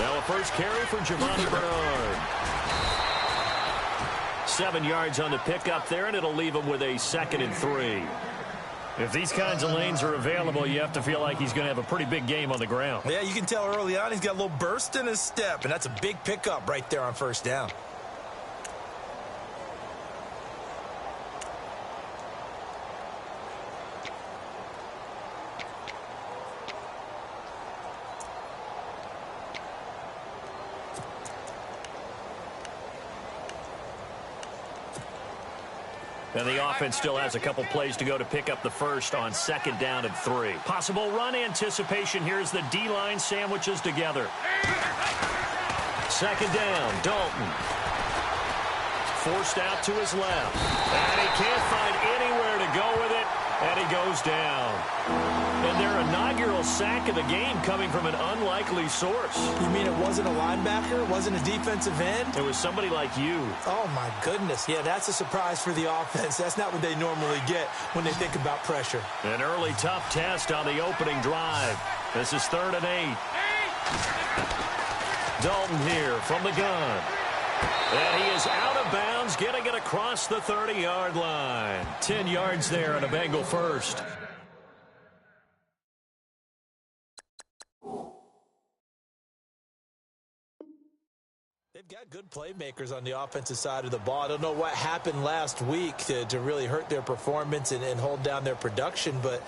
Now a first carry for Giovanni Bernard. 7 yards on the pickup there, and it'll leave him with a 2nd and 3. If these kinds of lanes are available, you have to feel like he's going to have a pretty big game on the ground. Yeah, you can tell early on he's got a little burst in his step, and that's a big pickup right there on first down. And the offense still has a couple plays to go to pick up the first on 2nd down and 3. Possible run anticipation. Here's the D-line sandwiches together. 2nd down, Dalton. Forced out to his left. And he can't find anywhere to go with it, and he goes down. And their inaugural sack of the game coming from an unlikely source. You mean it wasn't a linebacker? It wasn't a defensive end? It was somebody like you. Oh, my goodness. Yeah, that's a surprise for the offense. That's not what they normally get when they think about pressure. An early tough test on the opening drive. This is 3rd and 8. Dalton here from the gun. And he is out of bounds, getting it across the 30-yard line. 10 yards there and a Bengal first. They've got good playmakers on the offensive side of the ball. I don't know what happened last week to really hurt their performance and hold down their production, but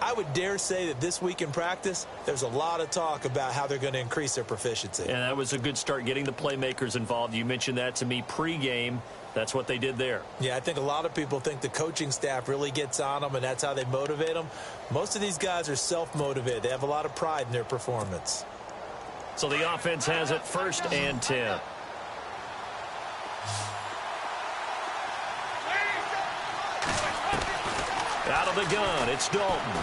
I would dare say that this week in practice, there's a lot of talk about how they're going to increase their proficiency. And that was a good start, getting the playmakers involved. You mentioned that to me pregame. That's what they did there. Yeah, I think a lot of people think the coaching staff really gets on them, and that's how they motivate them. Most of these guys are self-motivated. They have a lot of pride in their performance. So the offense has it 1st and 10. Out of the gun, it's Dalton.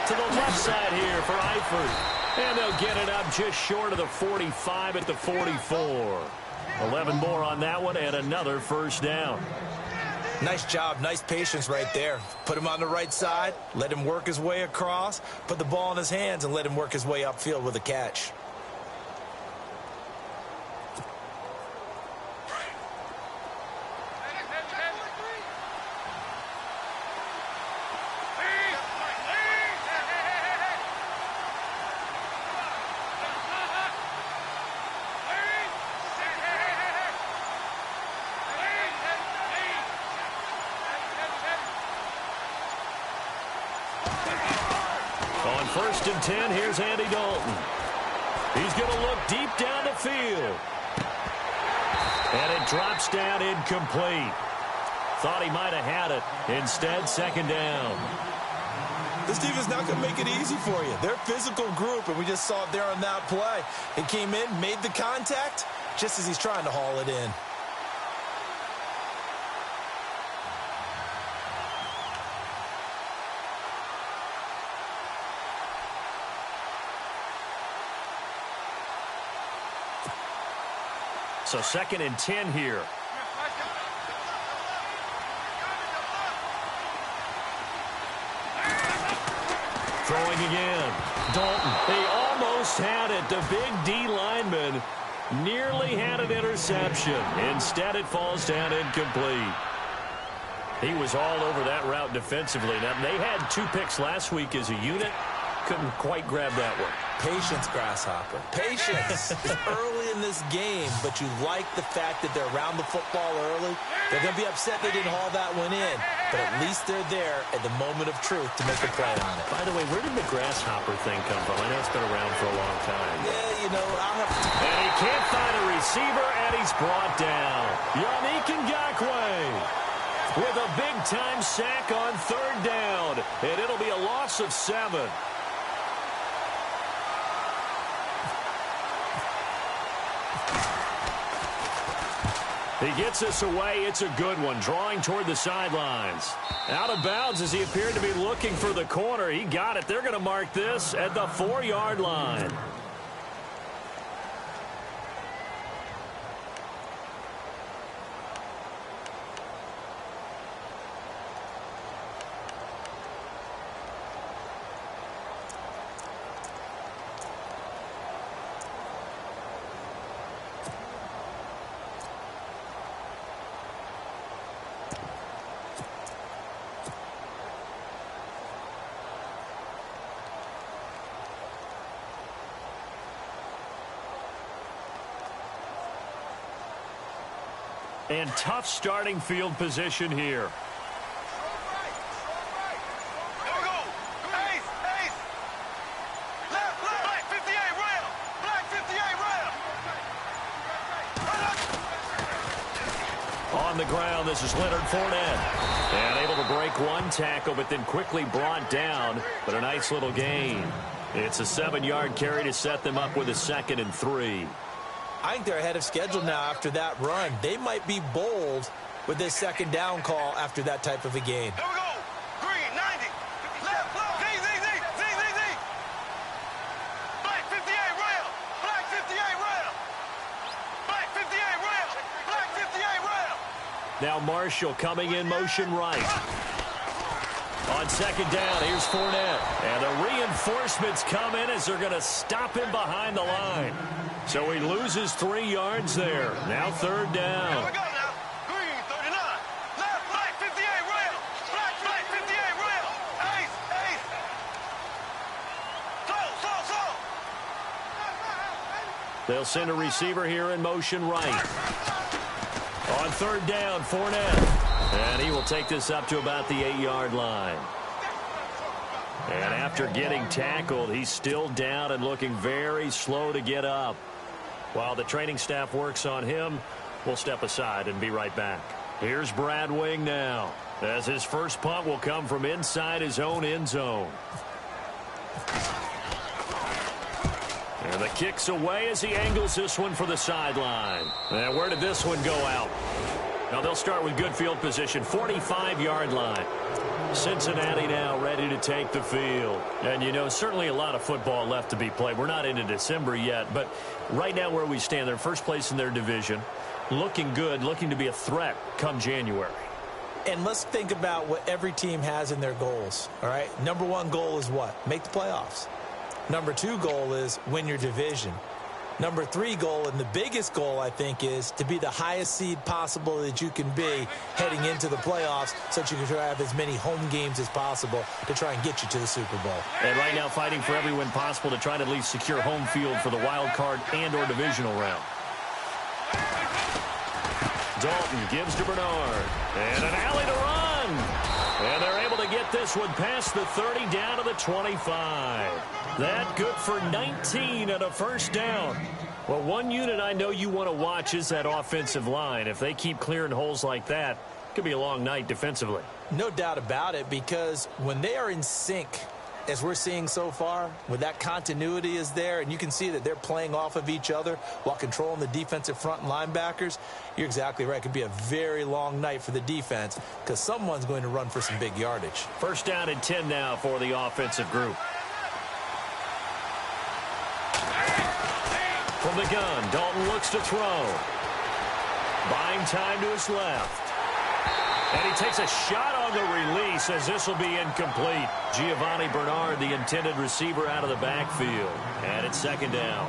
To the left side here for Eifert. And they'll get it up just short of the 45 at the 44. 11 more on that one and another first down. Nice job, nice patience right there. Put him on the right side, let him work his way across, put the ball in his hands, and let him work his way upfield with a catch. On 1st and 10, here's Andy Dalton. He's going to look deep down the field. And it drops down incomplete. Thought he might have had it. Instead, 2nd down. This team is not going to make it easy for you. They're a physical group, and we just saw it there on that play. It came in, made the contact, just as he's trying to haul it in. So 2nd and 10 here. Throwing again. Dalton. He almost had it. The big D lineman nearly had an interception. Instead, it falls down incomplete. He was all over that route defensively. Now, they had 2 picks last week as a unit. Couldn't quite grab that one. Patience, Grasshopper. Patience. It's early in this game, but you like the fact that they're around the football early. They're going to be upset they didn't haul that one in, but at least they're there at the moment of truth to make a play on it. By the way, where did the Grasshopper thing come from? I know it's been around for a long time. Yeah, you know, I'll have to... And he can't find a receiver, and he's brought down. Yannick Ngakoue with a big-time sack on 3rd down, and it'll be a loss of 7. He gets this away. It's a good one. Drawing toward the sidelines. Out of bounds as he appeared to be looking for the corner. He got it. They're going to mark this at the 4-yard line. And tough starting field position here. On the ground, this is Leonard Fournette. And able to break one tackle, but then quickly brought down. But a nice little gain. It's a 7-yard carry to set them up with a 2nd and 3. I think they're ahead of schedule now after that run. They might be bold with this 2nd down call after that type of a gain. Here we go. Green, 90. Left, Z. Black 58 rail. Black 58 rail. Black 58 rail. Black 58 rail. Now Marshall coming in motion right. On 2nd down, here's Fournette. And the reinforcements come in as they're going to stop him behind the line. So he loses 3 yards there. Now 3rd down. Here we go now. Green, 39. Left, black 58 rail. Black 58 rail. Ace. Slow. They'll send a receiver here in motion right. On 3rd down, Fournette. And he will take this up to about the 8-yard line. And after getting tackled, he's still down and looking very slow to get up. While the training staff works on him, we'll step aside and be right back. Here's Brad Wing now, as his first punt will come from inside his own end zone. And the kick's away as he angles this one for the sideline. And where did this one go out? Now they'll start with good field position, 45-yard line. Cincinnati now ready to take the field. And, you know, certainly a lot of football left to be played. We're not into December yet, but right now where we stand, they're first place in their division. Looking good, looking to be a threat come January. And let's think about what every team has in their goals, all right? Number 1 goal is what? Make the playoffs. Number 2 goal is win your division. Number 3 goal, and the biggest goal, I think, is to be the highest seed possible that you can be heading into the playoffs so that you can try to have as many home games as possible to try and get you to the Super Bowl. And right now fighting for every win possible to try to at least secure home field for the wild card and or divisional round. Dalton gives to Bernard. And an alley to run. And they're able to get this one past the 30 down to the 25. That good for 19 and a first down. Well, one unit I know you want to watch is that offensive line. If they keep clearing holes like that, it could be a long night defensively. No doubt about it, because when they are in sync, as we're seeing so far, when that continuity is there, and you can see that they're playing off of each other while controlling the defensive front and linebackers, you're exactly right. It could be a very long night for the defense because someone's going to run for some big yardage. First down and 10 now for the offensive group. From the gun, Dalton looks to throw. Buying time to his left. And he takes a shot on the release as this will be incomplete. Giovanni Bernard, the intended receiver, out of the backfield. And it's 2nd down.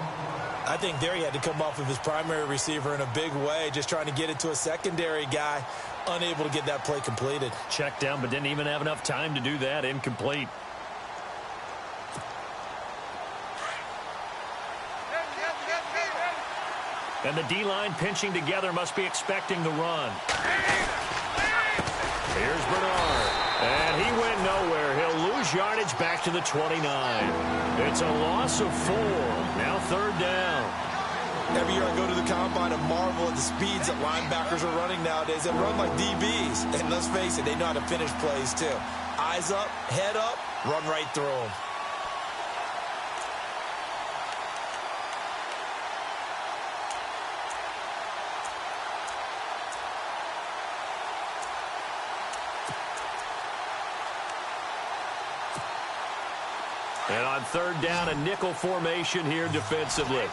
I think there he had to come off of his primary receiver in a big way, just trying to get it to a secondary guy, unable to get that play completed. Checked down, but didn't even have enough time to do that. Incomplete. And the D-line pinching together, must be expecting the run. Here's Bernard. And he went nowhere. He'll lose yardage back to the 29. It's a loss of 4. Now 3rd down. Every year I go to the combine and marvel at the speeds that linebackers are running nowadays. They run like DBs. And let's face it, they know how to finish plays too. Eyes up, head up, run right through them. And on 3rd down, a nickel formation here defensively.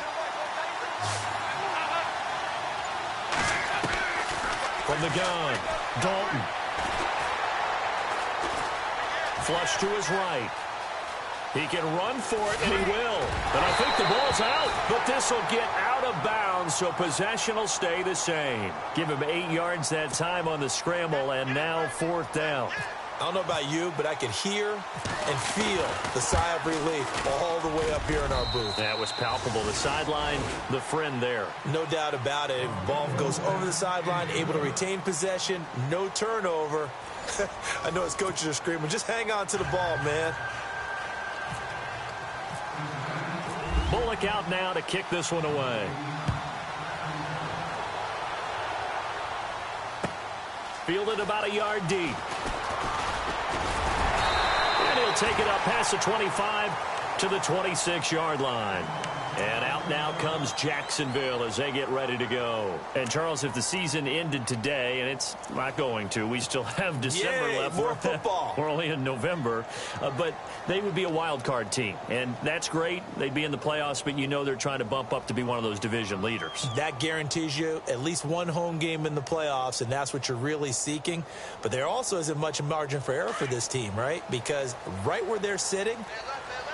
From the gun, Dalton. Flush to his right. He can run for it, and he will. And I think the ball's out, but this will get out of bounds, so possession will stay the same. Give him 8 yards that time on the scramble, and now 4th down. I don't know about you, but I could hear and feel the sigh of relief all the way up here in our booth. That was palpable. The sideline, the friend there. No doubt about it. Ball goes over the sideline, able to retain possession, no turnover. I know his coaches are screaming, just hang on to the ball, man. Bullock out now to kick this one away. Fielded about a yard deep. And he'll take it up past the 25 to the 26-yard line. And out now comes Jacksonville as they get ready to go. And, Charles, if the season ended today, and it's not going to, we still have December left. More football. We're only in November. But they would be a wild card team. And that's great. They'd be in the playoffs, but you know they're trying to bump up to be one of those division leaders. That guarantees you at least one home game in the playoffs, and that's what you're really seeking. But there also isn't much margin for error for this team, right? Because right where they're sitting,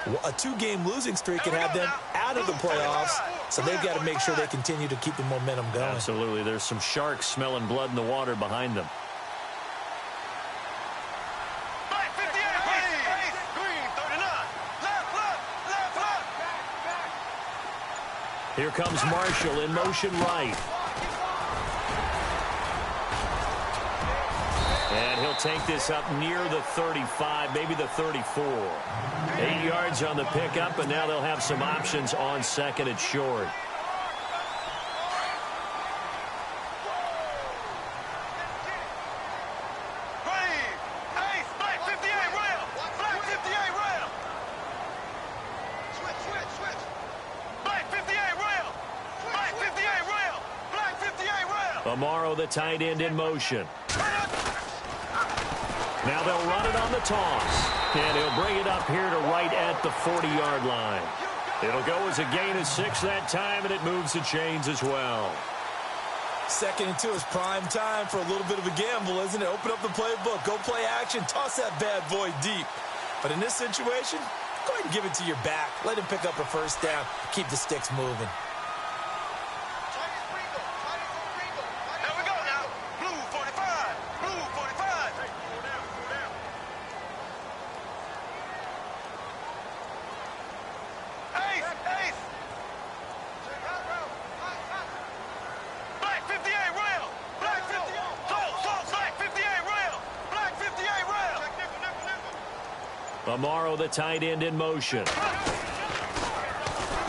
a 2-game losing streak can have them out of the playoffs, so they've got to make sure they continue to keep the momentum going. Absolutely. There's some sharks smelling blood in the water behind them. Here comes Marshall in motion right. And he'll take this up near the 35, maybe the 34. 8 yards on the pickup, and now they'll have some options on second and short. Amaro, the tight end, in motion. Now they'll run it on the toss. And he'll bring it up here to right at the 40-yard line. It'll go as a gain of 6 that time, and it moves the chains as well. 2nd and 2 is prime time for a little bit of a gamble, isn't it? Open up the playbook, go play action, toss that bad boy deep. But in this situation, go ahead and give it to your back. Let him pick up a first down, keep the sticks moving. Amaro, the tight end, in motion.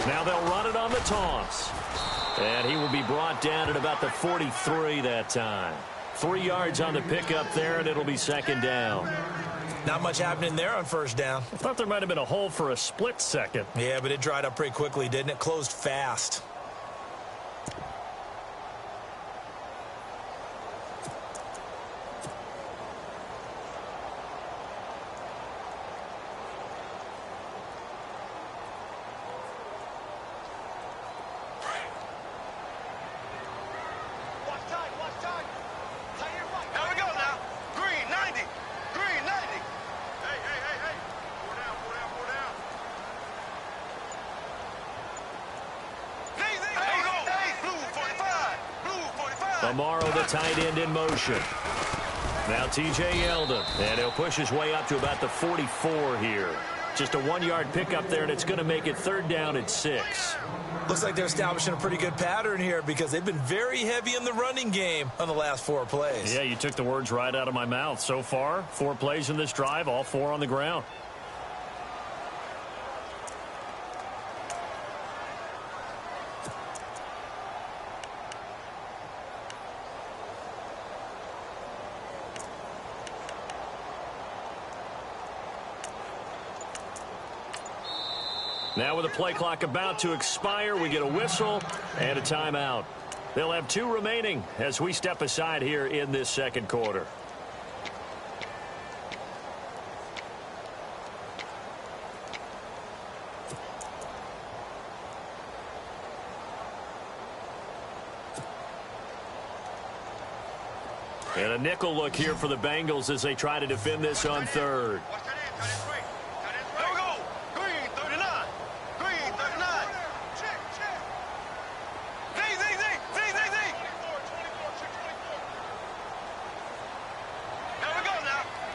Now they'll run it on the toss. And he will be brought down at about the 43 that time. 3 yards on the pickup there, and it'll be 2nd down. Not much happening there on 1st down. I thought there might have been a hole for a split second. Yeah, but it dried up pretty quickly, didn't it? Closed fast. Amaro, the tight end, in motion. Now T.J. Yeldon, and he'll push his way up to about the 44 here. Just a 1-yard pickup there, and it's going to make it 3rd down at 6. Looks like they're establishing a pretty good pattern here because they've been very heavy in the running game on the last 4 plays. Yeah, you took the words right out of my mouth. So far, 4 plays in this drive, all 4 on the ground. Now with the play clock about to expire, we get a whistle and a timeout. They'll have 2 remaining as we step aside here in this 2nd quarter. And a nickel look here for the Bengals as they try to defend this on 3rd.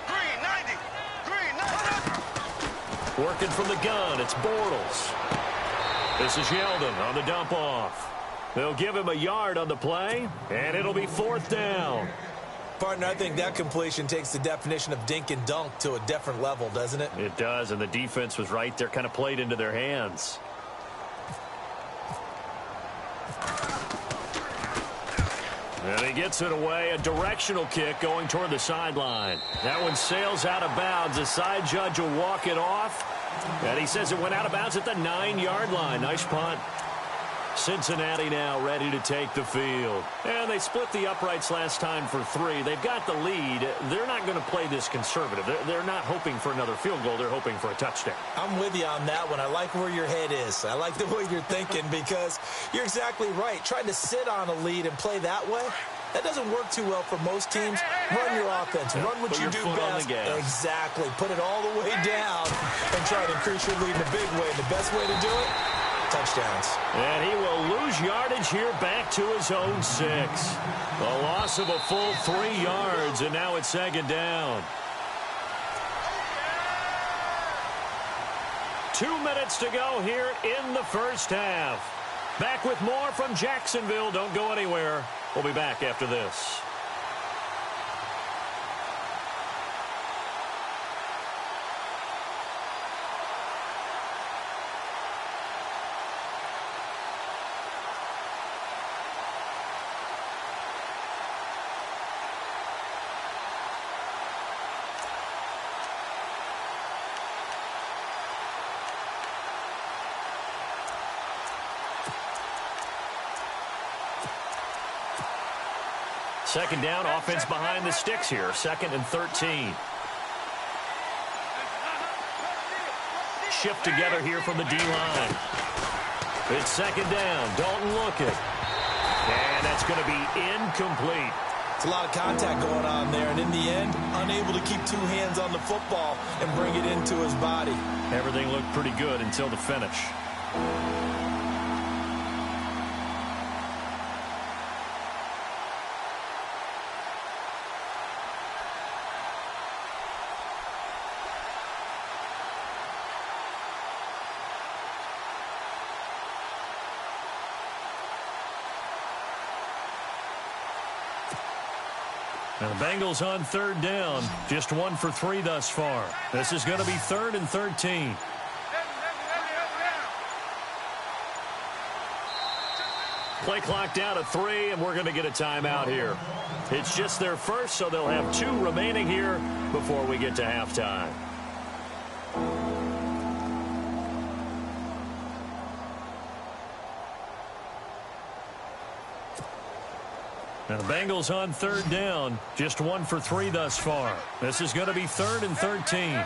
Green, Working from the gun, it's Bortles. This is Yeldon on the dump off. They'll give him a yard on the play, and it'll be 4th down. Partner, I think that completion takes the definition of dink and dunk to a different level, doesn't it? It does, and the defense was right there, kind of played into their hands. And he gets it away, a directional kick going toward the sideline. That one sails out of bounds. The side judge will walk it off, and he says it went out of bounds at the 9-yard line. Nice punt. Cincinnati now ready to take the field. And they split the uprights last time for 3. They've got the lead. They're not going to play this conservative. They're not hoping for another field goal. They're hoping for a touchdown. I'm with you on that one. I like where your head is. I like the way you're thinking because you're exactly right. Trying to sit on a lead and play that way, that doesn't work too well for most teams. Run your offense. Run what you do best. Exactly. Put it all the way down and try to increase your lead in a big way. And the best way to do it, touchdowns. And he will lose yardage here back to his own 6. A loss of a full 3 yards, and now it's 2nd down. 2 minutes to go here in the first half. Back with more from Jacksonville. Don't go anywhere. We'll be back after this. Second down, offense behind the sticks here. 2nd and 13. Shift together here from the D-line. It's 2nd down. Dalton looking. And that's going to be incomplete. It's a lot of contact going on there, and in the end, unable to keep 2 hands on the football and bring it into his body. Everything looked pretty good until the finish. And the Bengals on 3rd down. Just 1 for 3 thus far. This is going to be 3rd and 13. Play clock down to 3, and we're going to get a timeout here. It's just their first, so they'll have 2 remaining here before we get to halftime. And the Bengals on 3rd down. Just 1 for 3 thus far. This is going to be 3rd and 13.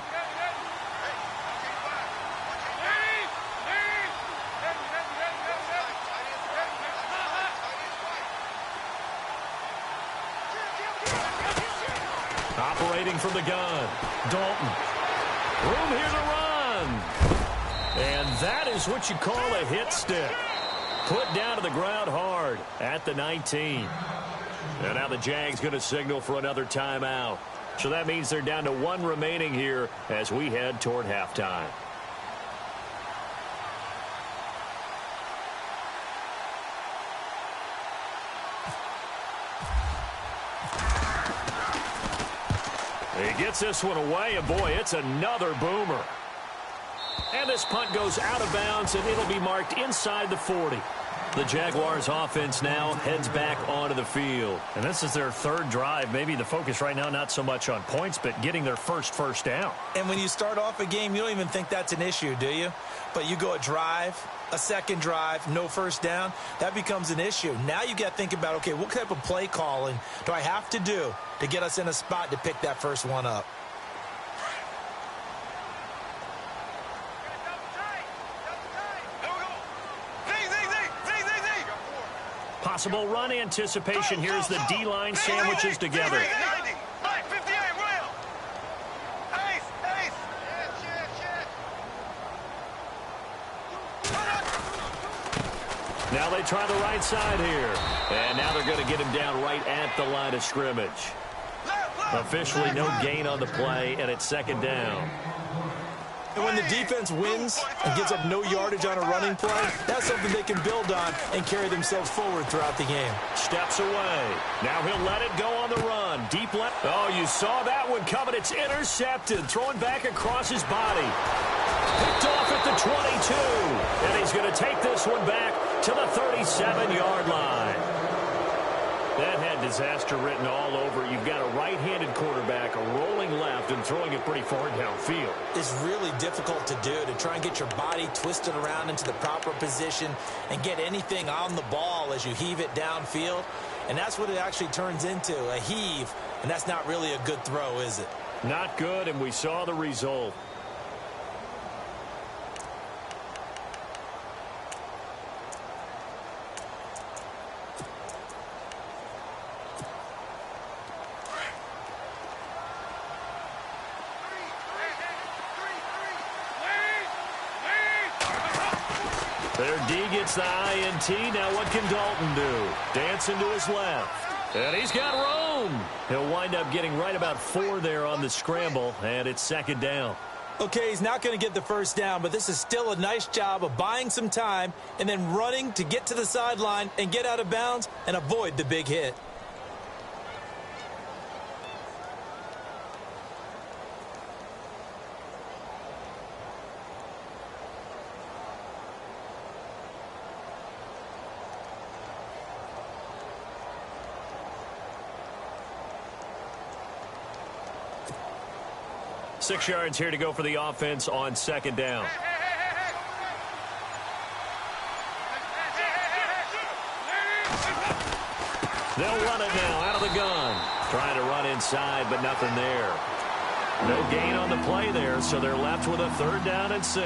Operating from the gun. Dalton. Room here to run. And that is what you call a hit stick. Put down to the ground hard at the 19. And now the Jags going to signal for another timeout. So that means they're down to 1 remaining here as we head toward halftime. He gets this one away, and boy, it's another boomer. And this punt goes out of bounds, and it'll be marked inside the 40. The Jaguars offense now heads back onto the field. And this is their 3rd drive. Maybe the focus right now not so much on points, but getting their first down. And when you start off a game, you don't even think that's an issue, do you? But you go a drive, a 2nd drive, no first down, that becomes an issue. Now you got to think about, okay, what type of play calling do I have to do to get us in a spot to pick that first one up? Possible run anticipation. Here's the D-line sandwiches together. Now they try the right side here. And now they're going to get him down right at the line of scrimmage. Officially no gain on the play, and it's 2nd down. And when the defense wins and gives up no yardage on a running play, that's something they can build on and carry themselves forward throughout the game. Steps away. Now he'll let it go on the run. Deep left. Oh, you saw that one coming. It's intercepted. Throwing back across his body. Picked off at the 22. And he's going to take this one back to the 37-yard line. That had disaster written all over. You've got a right-handed quarterback, a rolling left, and throwing it pretty far downfield. It's really difficult to do, to try and get your body twisted around into the proper position and get anything on the ball as you heave it downfield. And that's what it actually turns into, a heave. And that's not really a good throw, is it? Not good, and we saw the result. Their D gets the INT. Now what can Dalton do? Dancing to his left. And he's got room. He'll wind up getting right about 4 there on the scramble, and it's second down. Okay, he's not going to get the first down, but this is still a nice job of buying some time and then running to get to the sideline and get out of bounds and avoid the big hit. Six yards here to go for the offense on second down. They'll run it now out of the gun. Trying to run inside, but nothing there. No gain on the play there, so they're left with a 3rd down and 6.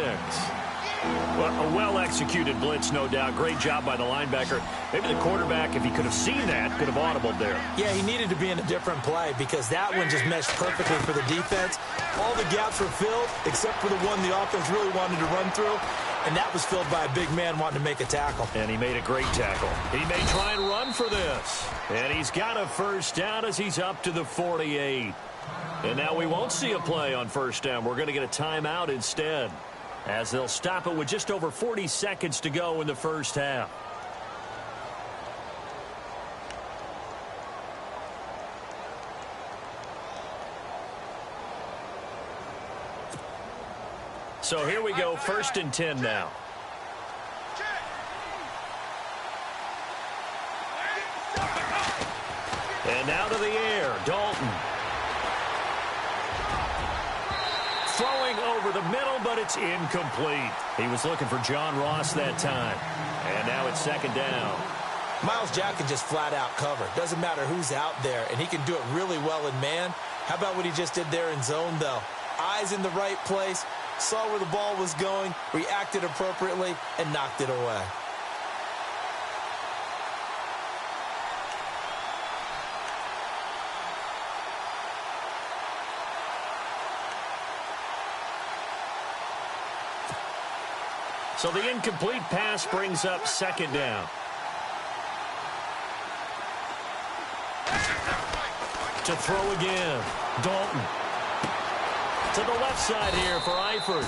Well, a well-executed blitz, no doubt. Great job by the linebacker. Maybe the quarterback, if he could have seen that, could have audibled there. Yeah, he needed to be in a different play because that one just meshed perfectly for the defense. All the gaps were filled except for the one the offense really wanted to run through, and that was filled by a big man wanting to make a tackle. And he made a great tackle. He may try and run for this. And he's got a first down as he's up to the 48. And now we won't see a play on first down. We're going to get a timeout instead, as they'll stop it with just over 40 seconds to go in the first half. So here we go, 1st and 10 now. And now to the air, Dalton. Throwing over the middle, but it's incomplete. He was looking for John Ross that time. And now it's second down. Myles Jack can just flat out cover. Doesn't matter who's out there, and he can do it really well in man. How about what he just did there in zone, though? Eyes in the right place, saw where the ball was going, reacted appropriately, and knocked it away. So the incomplete pass brings up second down. To throw again, Dalton. To the left side here for Eifert.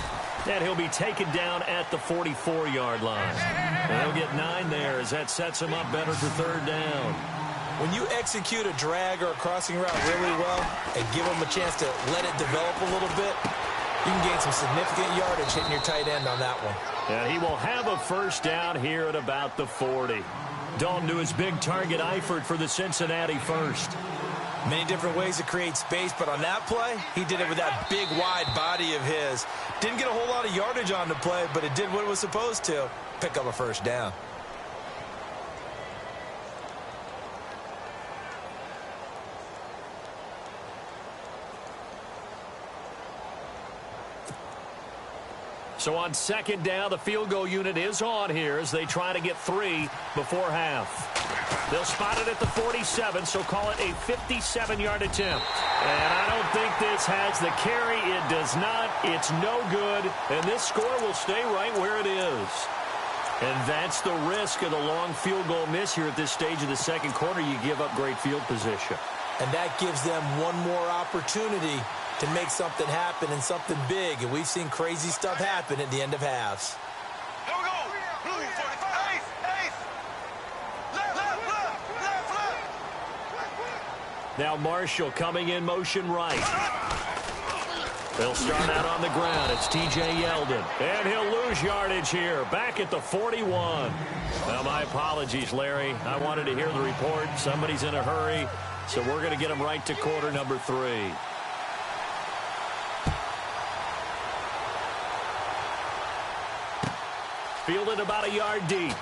And he'll be taken down at the 44-yard line. And he'll get 9 there as that sets him up better for third down. When you execute a drag or a crossing route really well and give them a chance to let it develop a little bit, you can gain some significant yardage hitting your tight end on that one. And he will have a first down here at about the 40. Dalton to his big target, Eifert, for the Cincinnati first. Many different ways to create space, but on that play, he did it with that big, wide body of his. Didn't get a whole lot of yardage on the play, but it did what it was supposed to, pick up a first down. So on second down, the field goal unit is on here as they try to get 3 before half. They'll spot it at the 47, so call it a 57-yard attempt. And I don't think this has the carry. It does not. It's no good. And this score will stay right where it is. And that's the risk of the long field goal miss here at this stage of the second quarter. You give up great field position. And that gives them one more opportunity to make something happen and something big. And we've seen crazy stuff happen at the end of halves. Here we go. Blue 45. Ace. Left. Now Marshall coming in motion right. They'll start out on the ground. It's T.J. Yeldon. And he'll lose yardage here. Back at the 41. Now, my apologies, Larry. I wanted to hear the report. Somebody's in a hurry. So we're going to get him right to quarter number 3. Fielded about a yard deep.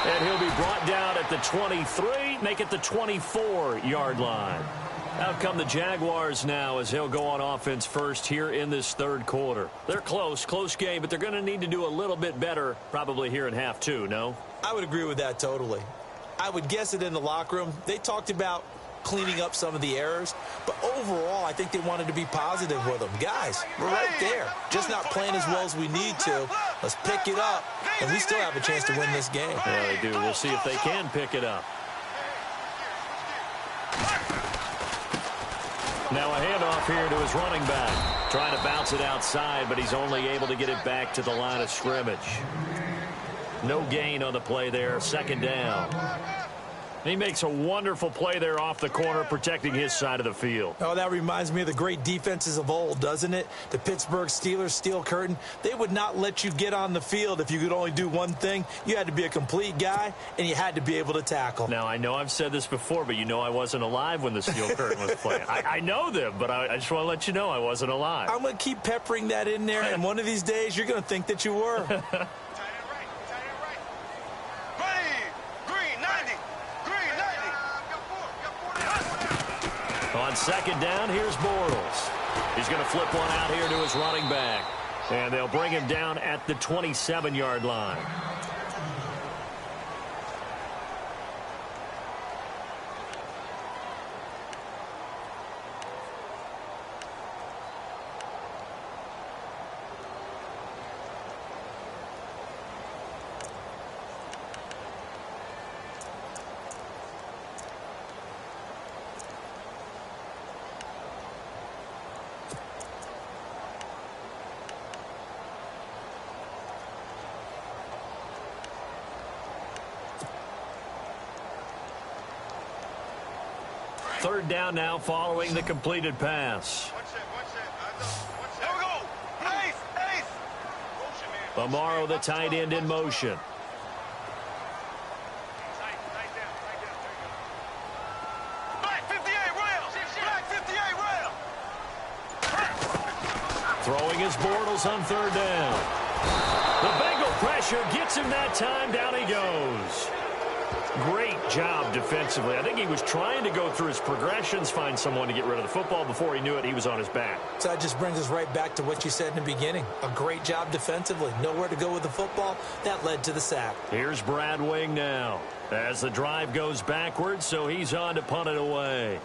And he'll be brought down at the 23. Make it the 24-yard line. Out come the Jaguars now as he'll go on offense first here in this third quarter. They're close game, but they're going to need to do a little bit better probably here in half 2, no? I would agree with that totally. I would guess it in the locker room. They talked about cleaning up some of the errors, but overall I think they wanted to be positive with them. Guys, we're right there, just not playing as well as we need to. Let's pick it up, and we still have a chance to win this game. Yeah, they do. We'll see if they can pick it up. Now a handoff here to his running back. Trying to bounce it outside, but he's only able to get it back to the line of scrimmage. No gain on the play there. Second down. He makes a wonderful play there off the corner, protecting his side of the field. Oh, that reminds me of the great defenses of old, doesn't it? The Pittsburgh Steelers steel curtain. They would not let you get on the field if you could only do one thing. You had to be a complete guy, and you had to be able to tackle. Now, I know I've said this before, but you know I wasn't alive when the steel curtain was playing. I know them, but I just want to let you know I wasn't alive. I'm going to keep peppering that in there, and one of these days you're going to think that you were. On second down, here's Bortles. He's going to flip one out here to his running back. And they'll bring him down at the 27-yard line. Third down now following the completed pass. Here we go. Ace. Amaro, the tight end, in motion. Black 58 rail. Black 58 rail. Throwing his Bortles on third down. The Bengal pressure gets him that time. Down he goes. Great job defensively. I think he was trying to go through his progressions, find someone to get rid of the football. Before he knew it, he was on his back. So that just brings us right back to what you said in the beginning. A great job defensively. Nowhere to go with the football. That led to the sack. Here's Brad Wing now as the drive goes backwards, so he's on to punt it away.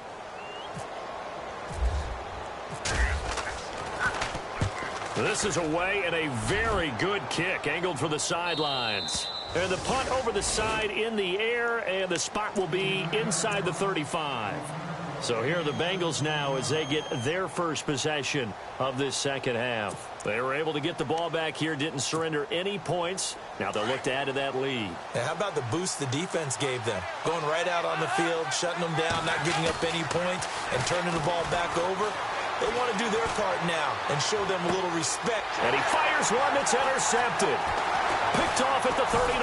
This is away and a very good kick angled for the sidelines. And the punt over the side in the air, and the spot will be inside the 35. So here are the Bengals now as they get their first possession of this second half. They were able to get the ball back here, didn't surrender any points. Now they'll look to add to that lead. Now, how about the boost the defense gave them? Going right out on the field, shutting them down, not giving up any points, and turning the ball back over. They want to do their part now and show them a little respect. And he fires one that's intercepted. Picked off at the 39.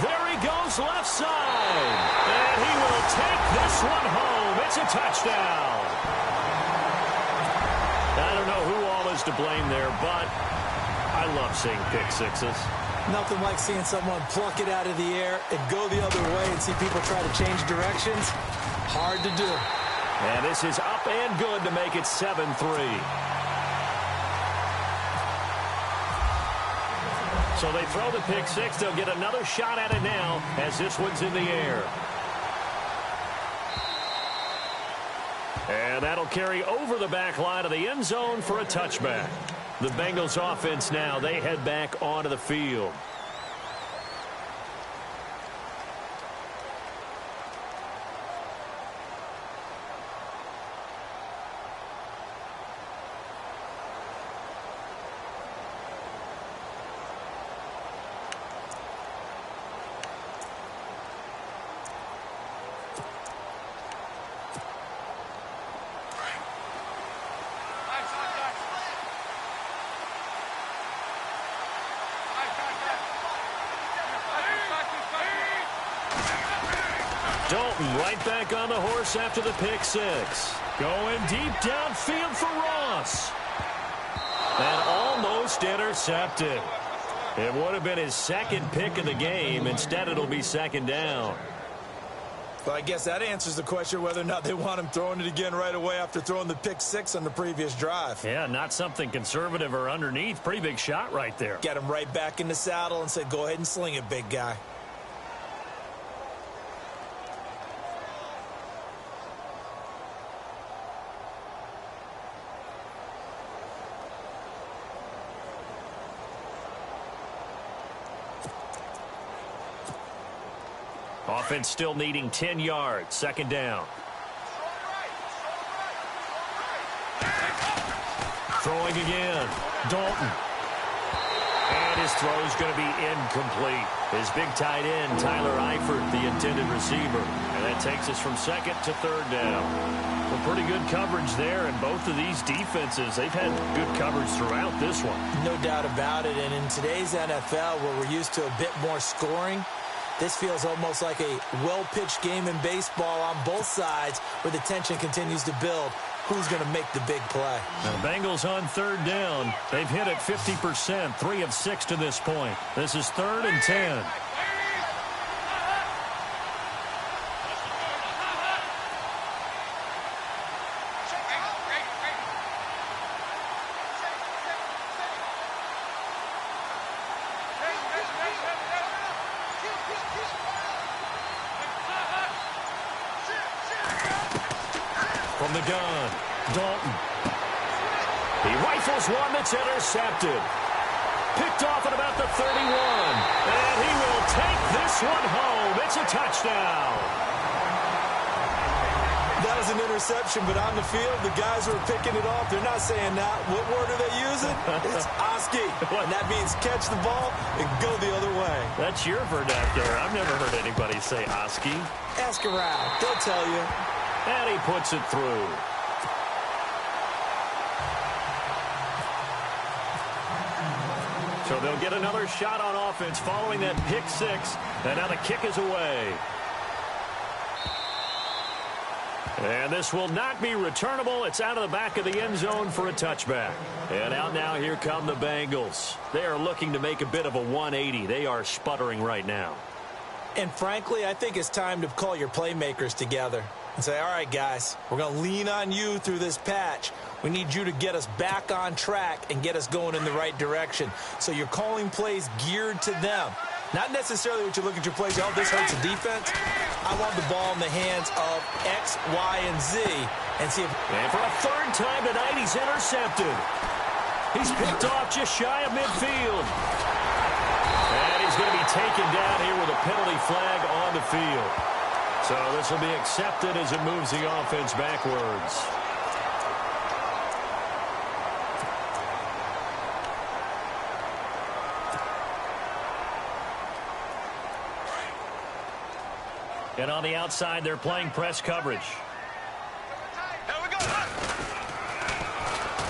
There he goes left side. And he will take this one home. It's a touchdown. I don't know who all is to blame there, but I love seeing pick sixes. Nothing like seeing someone pluck it out of the air and go the other way and see people try to change directions. Hard to do. And this is up and good to make it 7-3. So they throw the pick six. They'll get another shot at it now as this one's in the air. And that'll carry over the back line of the end zone for a touchback. The Bengals offense now, they head back onto the field. Dalton right back on the horse after the pick six. Going deep downfield for Ross. And almost intercepted. It would have been his second pick of the game. Instead, it'll be second down. Well, I guess that answers the question whether or not they want him throwing it again right away after throwing the pick six on the previous drive. Yeah, not something conservative or underneath. Pretty big shot right there. Get him right back in the saddle and said, go ahead and sling it, big guy. Offense still needing 10 yards. Second down. Throwing again. Dalton. And his throw is going to be incomplete. His big tight end, Tyler Eifert, the intended receiver. And that takes us from second to third down. Well, pretty good coverage there. And both of these defenses, they've had good coverage throughout this one. No doubt about it. And in today's NFL, where we're used to a bit more scoring, this feels almost like a well-pitched game in baseball on both sides where the tension continues to build. Who's going to make the big play? Now, the Bengals on third down. They've hit it 50%, 3 of 6 to this point. This is 3rd and 10. From the gun, Dalton. He rifles one that's intercepted. Picked off at about the 31. And he will take this one home. It's a touchdown. That was an interception, but on the field, the guys who are picking it off, they're not saying that. What word are they using? It's Oski. And that means catch the ball and go the other way. That's your vernacular. I've never heard anybody say Oski. Ask around. They'll tell you. And he puts it through. So they'll get another shot on offense following that pick six. And now the kick is away. And this will not be returnable. It's out of the back of the end zone for a touchback. And out now, here come the Bengals. They are looking to make a bit of a 180. They are sputtering right now. And frankly, I think it's time to call your playmakers together and say, all right, guys, we're going to lean on you through this patch. We need you to get us back on track and get us going in the right direction. So you're calling plays geared to them. Not necessarily what you look at your plays, oh, this hurts the defense. I want the ball in the hands of X, Y, and Z. And see if... And for a third time tonight, he's intercepted. He's picked off just shy of midfield. And he's going to be taken down here with a penalty flag on the field. So this will be accepted as it moves the offense backwards. And on the outside, they're playing press coverage.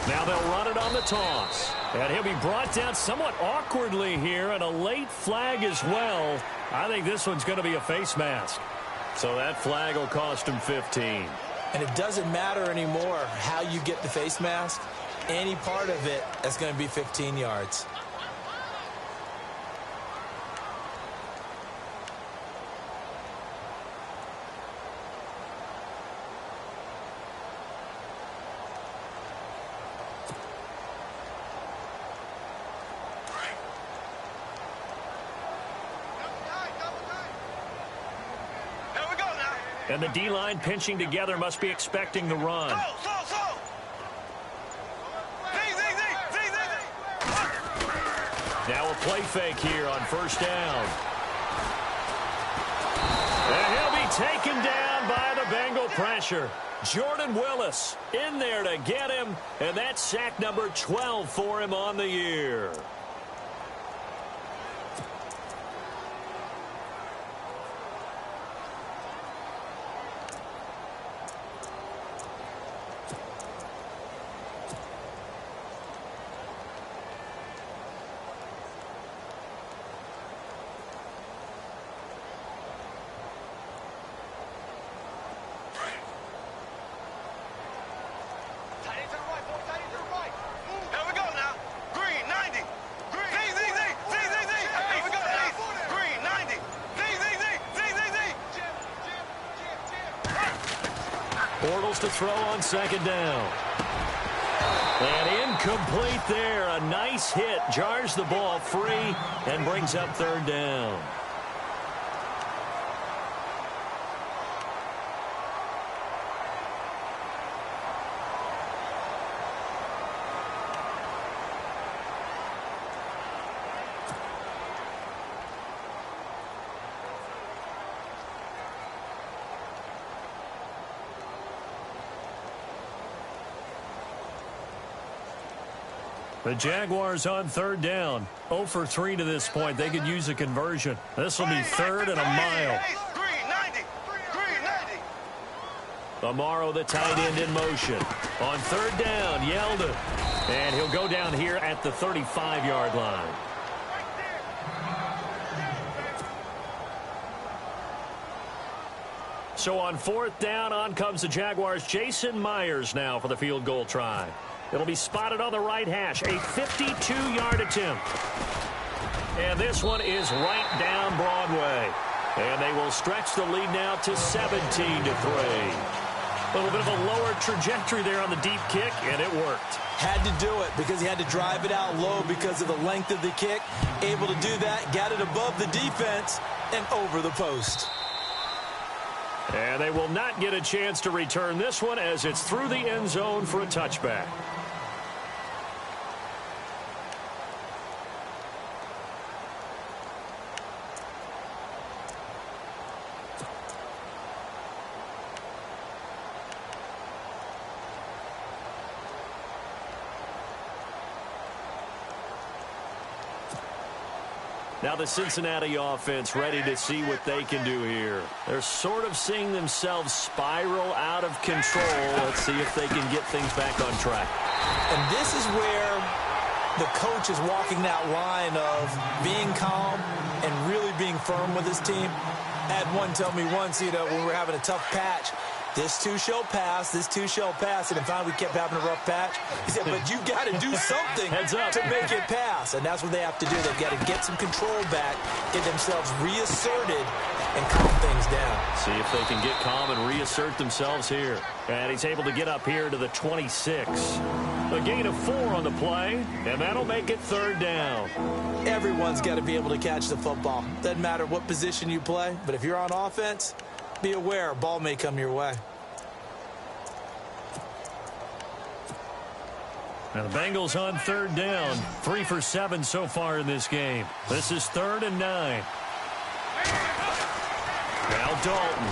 Now they'll run it on the toss. And he'll be brought down somewhat awkwardly here, and a late flag as well. I think this one's going to be a face mask. So that flag will cost him 15. And it doesn't matter anymore how you get the face mask. Any part of it is going to be 15 yards. And the D-line pinching together must be expecting the run. Now a play fake here on first down. And he'll be taken down by the Bengal pressure. Jordan Willis in there to get him, and that's sack number 12 for him on the year. Bengals to throw on second down. And incomplete there. A nice hit. Jars the ball free and brings up third down. The Jaguars on third down. 0 for 3 to this point. They could use a conversion. This will be third and a mile. Amaro, the tight end, in motion. On third down, Yeldon. And he'll go down here at the 35-yard line. So on fourth down, on comes the Jaguars. Jason Myers now for the field goal try. It'll be spotted on the right hash. A 52-yard attempt. And this one is right down Broadway. And they will stretch the lead now to 17-3. A little bit of a lower trajectory there on the deep kick, and it worked. Had to do it because he had to drive it out low because of the length of the kick. Able to do that, got it above the defense, and over the post. And they will not get a chance to return this one as it's through the end zone for a touchback. Now the Cincinnati offense ready to see what they can do here. They're sort of seeing themselves spiral out of control. Let's see if they can get things back on track. And this is where the coach is walking that line of being calm and really being firm with his team. I had one tell me once, when we were having a tough patch, this too shall pass, this too shall pass. And finally we kept having a rough patch. He said, but you got to do something to make it pass. And that's what they have to do. They've got to get some control back, get themselves reasserted, and calm things down. See if they can get calm and reassert themselves here. And he's able to get up here to the 26. A gain of 4 on the play, and that'll make it third down. Everyone's got to be able to catch the football. Doesn't matter what position you play, but if you're on offense, be aware a ball may come your way. Now the Bengals on third down. 3 for 7 so far in this game. This is 3rd and 9. Now Dalton.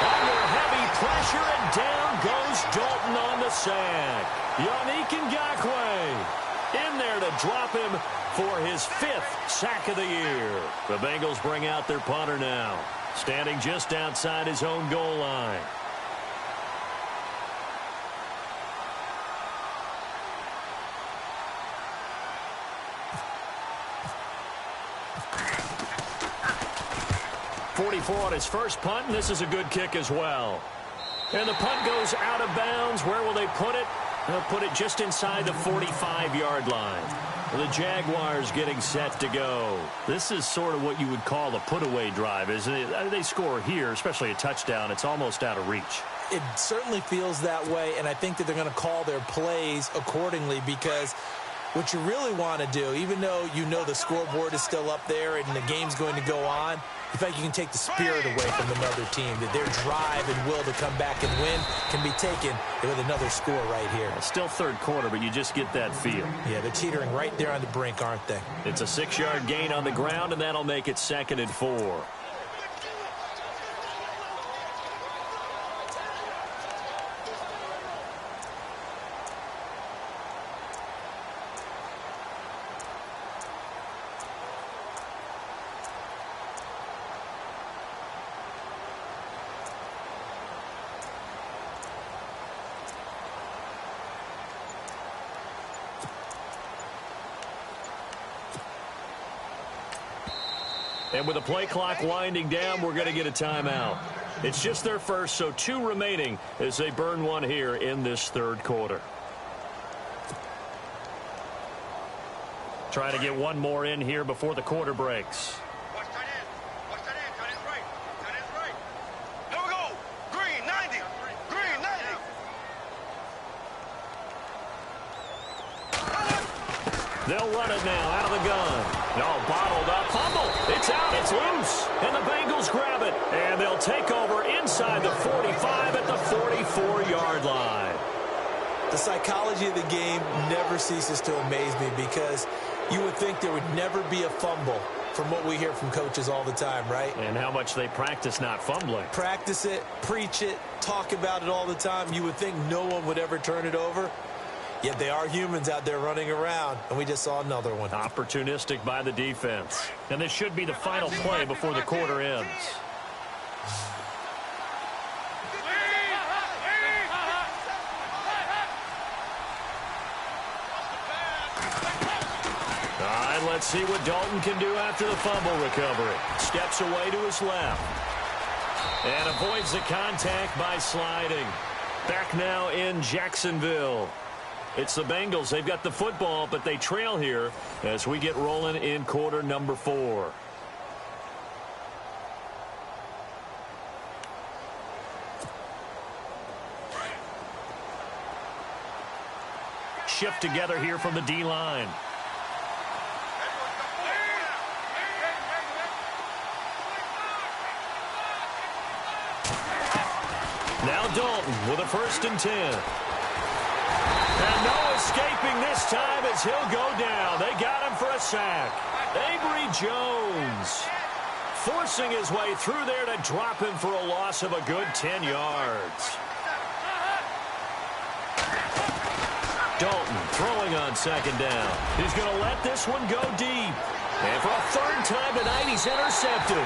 Under heavy pressure, and down goes Dalton on the sack. Yannick Ngakoue in there to drop him for his 5th sack of the year. The Bengals bring out their punter now, standing just outside his own goal line. On his first punt, and this is a good kick as well. And the punt goes out of bounds. Where will they put it? They'll put it just inside the 45-yard line. The Jaguars getting set to go. This is sort of what you would call a put-away drive, isn't it? They score here, especially a touchdown. It's almost out of reach. It certainly feels that way, and I think that they're going to call their plays accordingly, because what you really want to do, even though you know the scoreboard is still up there and the game's going to go on, in fact, you can take the spirit away from another team, that their drive and will to come back and win can be taken with another score right here. It's still third quarter, but you just get that feel. Yeah, they're teetering right there on the brink, aren't they? It's a 6-yard gain on the ground, and that'll make it 2nd and 4. And with the play clock winding down, we're going to get a timeout. It's just their first, so 2 remaining as they burn one here in this 3rd quarter. Trying to get one more in here before the quarter breaks. Watch that in. Watch that in. That is right. That is right. Here we go. Green, 90. They'll run it now out of the gun. No, bottled up. Fumble. It's out. It's loose. And the Bengals grab it. And they'll take over inside the 45 at the 44-yard line. The psychology of the game never ceases to amaze me because you would think there would never be a fumble from what we hear from coaches all the time, right? And how much they practice not fumbling. Practice it, preach it, talk about it all the time. You would think no one would ever turn it over. Yet they are humans out there running around, and we just saw another one. Opportunistic by the defense. And this should be the final play before the quarter ends. All right, let's see what Dalton can do after the fumble recovery. Steps away to his left. And avoids the contact by sliding. Back now in Jacksonville. It's the Bengals. They've got the football, but they trail here as we get rolling in quarter number 4. Shift together here from the D-line. Now Dalton with a 1st and 10. And no escaping this time as he'll go down. They got him for a sack. Avery Jones forcing his way through there to drop him for a loss of a good 10 yards. Dalton throwing on 2nd down. He's going to let this one go deep. And for a 3rd time tonight, he's intercepted.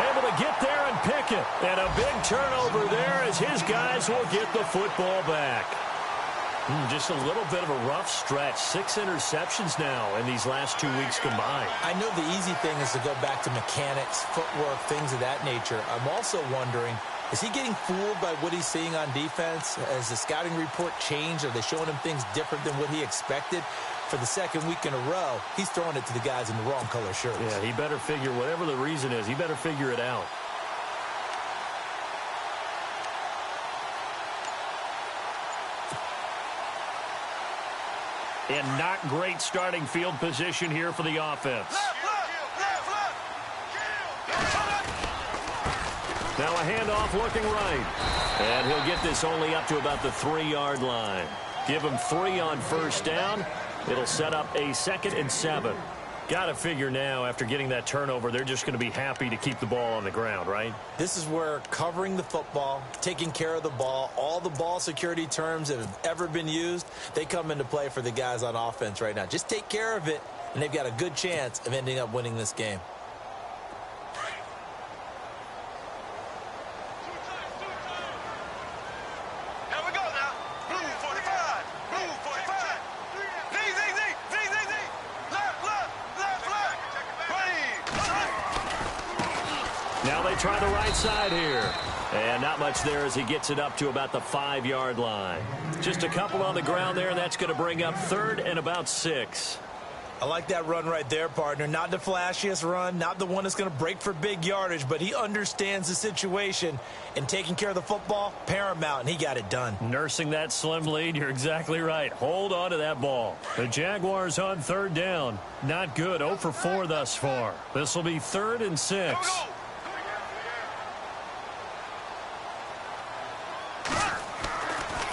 Able to get there and pick it. And a big turnover there as his guys will get the football back. Just a little bit of a rough stretch. 6 interceptions now in these last 2 weeks combined. I know the easy thing is to go back to mechanics, footwork, things of that nature. I'm also wondering, is he getting fooled by what he's seeing on defense? Has the scouting report changed? Are they showing him things different than what he expected? For the 2nd week in a row, he's throwing it to the guys in the wrong color shirts. Yeah, he better figure, whatever the reason is, he better figure it out. And not great starting field position here for the offense. Now a handoff looking right. And he'll get this only up to about the 3-yard line. Give him 3 on 1st down. It'll set up a 2nd and 7. Got to figure now, after getting that turnover, they're just going to be happy to keep the ball on the ground, right? This is where covering the football, taking care of the ball, all the ball security terms that have ever been used, they come into play for the guys on offense right now. Just take care of it, and they've got a good chance of ending up winning this game. Now they try the right side here. And not much there as he gets it up to about the 5-yard line. Just a couple on the ground there, and that's going to bring up 3rd and about 6. I like that run right there, partner. Not the flashiest run, not the one that's going to break for big yardage, but he understands the situation, and taking care of the football, paramount, and he got it done. Nursing that slim lead, you're exactly right. Hold on to that ball. The Jaguars on 3rd down. Not good, 0 for 4 thus far. This will be 3rd and 6.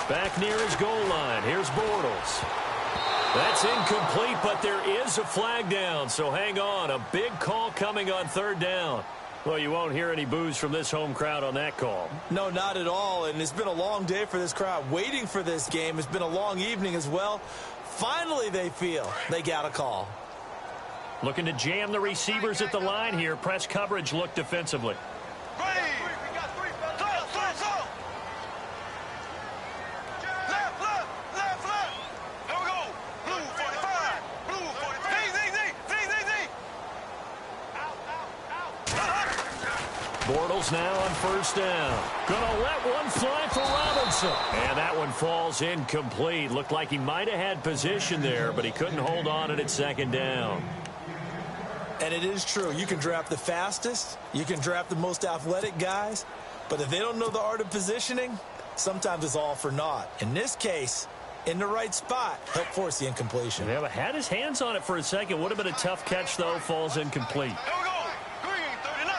Back near his goal line. Here's Bortles. That's incomplete, but there is a flag down, so hang on. A big call coming on 3rd down. Well, you won't hear any boos from this home crowd on that call. No, not at all, and it's been a long day for this crowd. Waiting for this game. It's been a long evening as well. Finally, they feel they got a call. Looking to jam the receivers at the line here. Press coverage look defensively. Bortles now on 1st down. Gonna let one fly for Robinson. And that one falls incomplete. Looked like he might have had position there, but he couldn't hold on it at 2nd down. And it is true. You can draft the fastest. You can draft the most athletic guys. But if they don't know the art of positioning, sometimes it's all for naught. In this case, in the right spot. Help force the incompletion. Yeah, but had his hands on it for a second. Would have been a tough catch, though. Falls incomplete. Here we go. Green 39.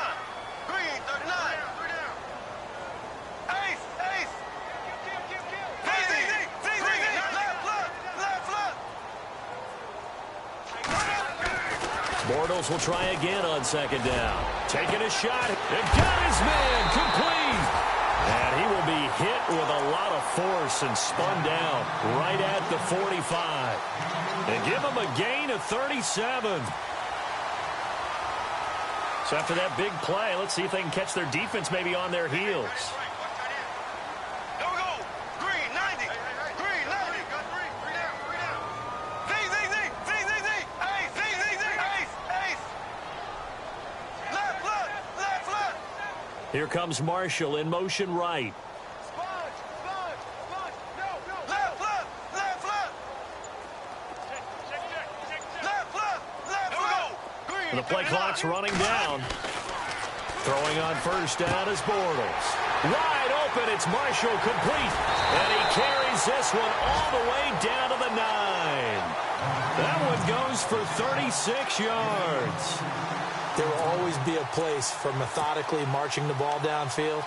Green 39. Ace. Ace. Bortles will try again on second down. Taking a shot. And got his man complete. And he will be hit with a lot of force and spun down right at the 45. And give him a gain of 37. So after that big play, let's see if they can catch their defense maybe on their heels. Here we go. Green 90. Green 90. Z. Ace. Ace. Left. Here comes Marshall in motion right. Sponge. No. Left. Here we go. Green. The play clock's running down. Throwing on first down is Bortles. Wide open, it's Marshall complete. And he carries this one all the way down to the 9. That one goes for 36 yards. There will always be a place for methodically marching the ball downfield.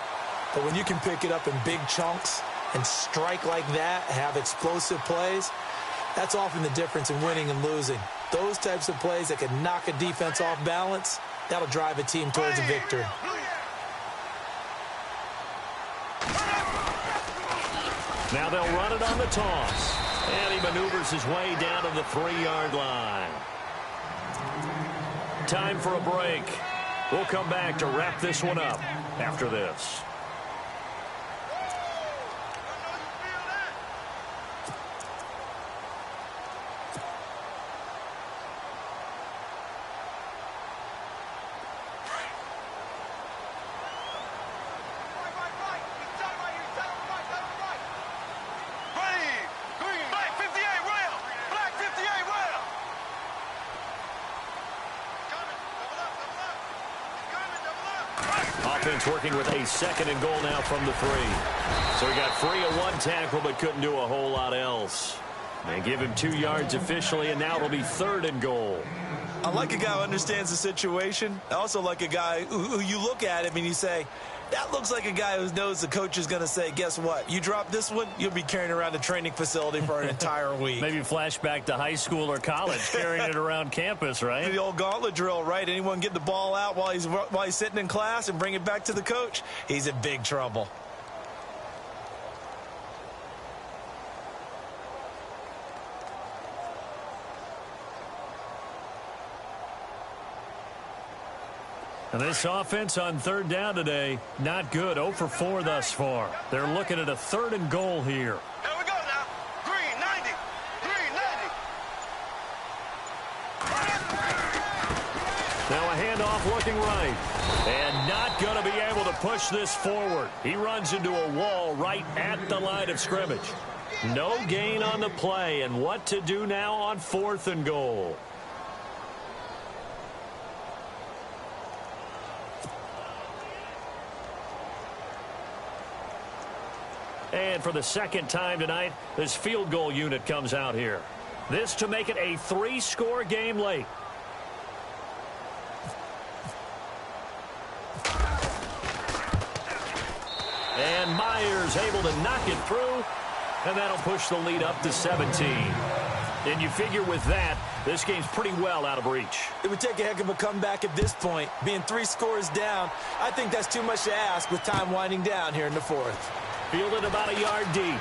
But when you can pick it up in big chunks and strike like that, have explosive plays, that's often the difference in winning and losing. Those types of plays that can knock a defense off balance, that'll drive a team towards a victory. Now they'll run it on the toss. And he maneuvers his way down to the 3-yard line. Time for a break. We'll come back to wrap this one up after this. Offense working with a 2nd and goal now from the 3. So he got free of one tackle but couldn't do a whole lot else. They give him 2 yards officially, and now it'll be 3rd and goal. I like a guy who understands the situation. I also like a guy who you look at him and you say, that looks like a guy who knows the coach is going to say, guess what? You drop this one, you'll be carrying around a training facility for an entire week. Maybe flashback to high school or college, carrying it around campus, right? The old gauntlet drill, right? Anyone get the ball out while he's sitting in class and bring it back to the coach? He's in big trouble. And this offense on 3rd down today, not good. 0 for 4 thus far. They're looking at a 3rd and goal here. Here we go now. Green 90. Green 90. Now a handoff looking right. And not going to be able to push this forward. He runs into a wall right at the line of scrimmage. No gain on the play. And what to do now on 4th and goal? And for the 2nd time tonight, this field goal unit comes out here. This to make it a 3-score game late. And Myers able to knock it through, and that'll push the lead up to 17. And you figure with that, this game's pretty well out of reach. It would take a heck of a comeback at this point. Being 3 scores down, I think that's too much to ask with time winding down here in the 4th. Fielded about a yard deep.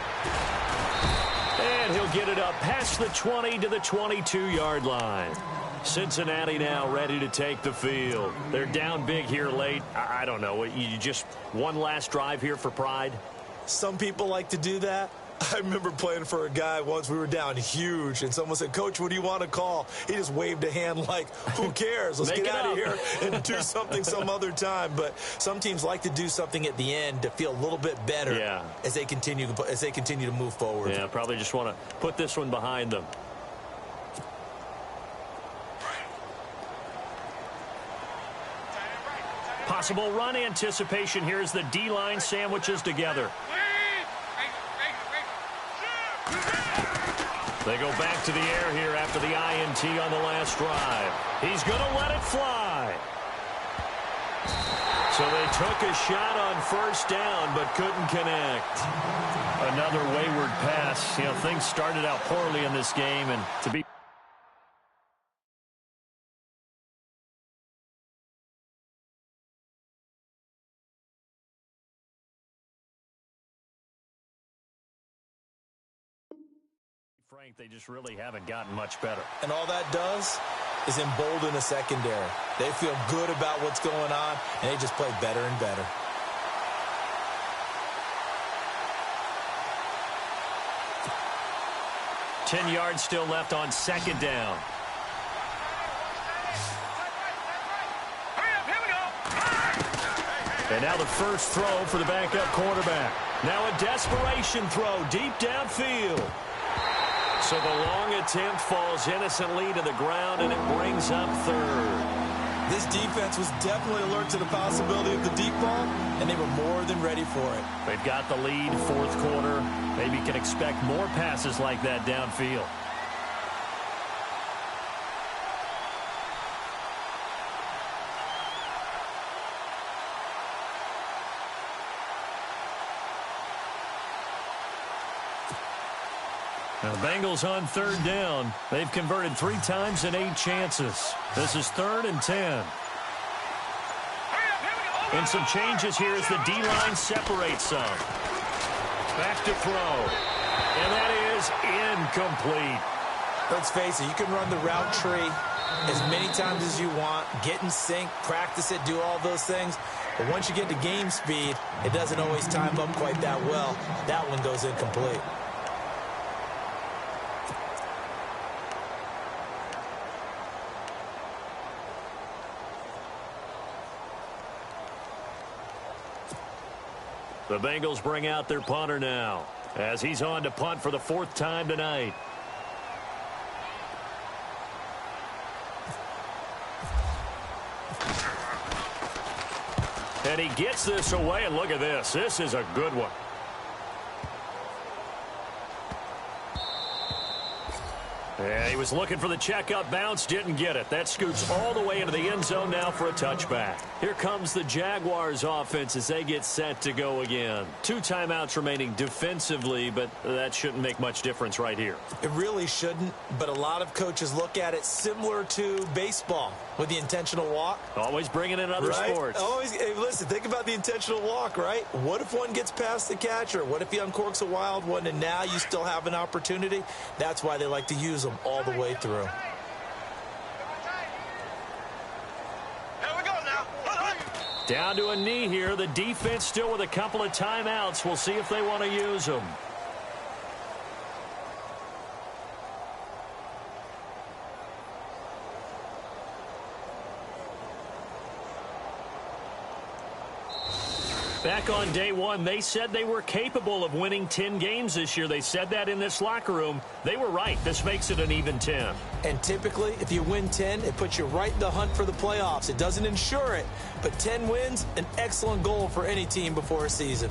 And he'll get it up past the 20 to the 22-yard line. Cincinnati now ready to take the field. They're down big here late. I don't know. You just one last drive here for pride? Some people like to do that. I remember playing for a guy once. We were down huge, and someone said, Coach, what do you want to call? He just waved a hand like, who cares? Let's get out of here and do something some other time. But some teams like to do something at the end to feel a little bit better as they continue to move forward. Yeah, probably just want to put this one behind them. Possible run anticipation here as the D-line sandwiches together. They go back to the air here after the INT on the last drive. He's going to let it fly. So they took a shot on first down but couldn't connect. Another wayward pass. You know, things started out poorly in this game, and to be frank, they just really haven't gotten much better. And all that does is embolden the secondary. They feel good about what's going on, and they just play better and better. Ten yards still left on second down. And now the first throw for the backup quarterback. Now a desperation throw deep downfield. So the long attempt falls innocently to the ground, and it brings up third. This defense was definitely alert to the possibility of the deep ball, and they were more than ready for it. They've got the lead, fourth quarter. Maybe can expect more passes like that downfield. Now, the Bengals on third down. They've converted 3 times in 8 chances. This is 3rd and 10. And some changes here as the D-line separates some. Back to throw. And that is incomplete. Let's face it, you can run the route tree as many times as you want, get in sync, practice it, do all those things. But once you get to game speed, it doesn't always time up quite that well. That one goes incomplete. The Bengals bring out their punter now as he's on to punt for the 4th time tonight. And he gets this away, and look at this. This is a good one. Yeah, he was looking for the checkup bounce, didn't get it. That scoots all the way into the end zone now for a touchback. Here comes the Jaguars offense as they get set to go again. 2 timeouts remaining defensively, but that shouldn't make much difference right here. It really shouldn't, but a lot of coaches look at it similar to baseball with the intentional walk. Always bringing in other sports. Always, hey, listen, think about the intentional walk, right? What if one gets past the catcher? What if he uncorks a wild one and now you still have an opportunity? That's why they like to use them all the way through. Down to a knee here. The defense still with a couple of timeouts. We'll see if they want to use them. Back on day one, they said they were capable of winning 10 games this year. They said that in this locker room. They were right. This makes it an even 10. And typically, if you win 10, it puts you right in the hunt for the playoffs. It doesn't ensure it, but 10 wins, an excellent goal for any team before a season.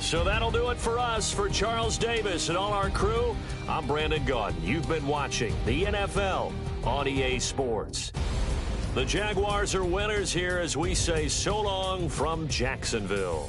So that'll do it for us. For Charles Davis and all our crew, I'm Brandon Gaudin. You've been watching the NFL on EA Sports. The Jaguars are winners here as we say so long from Jacksonville.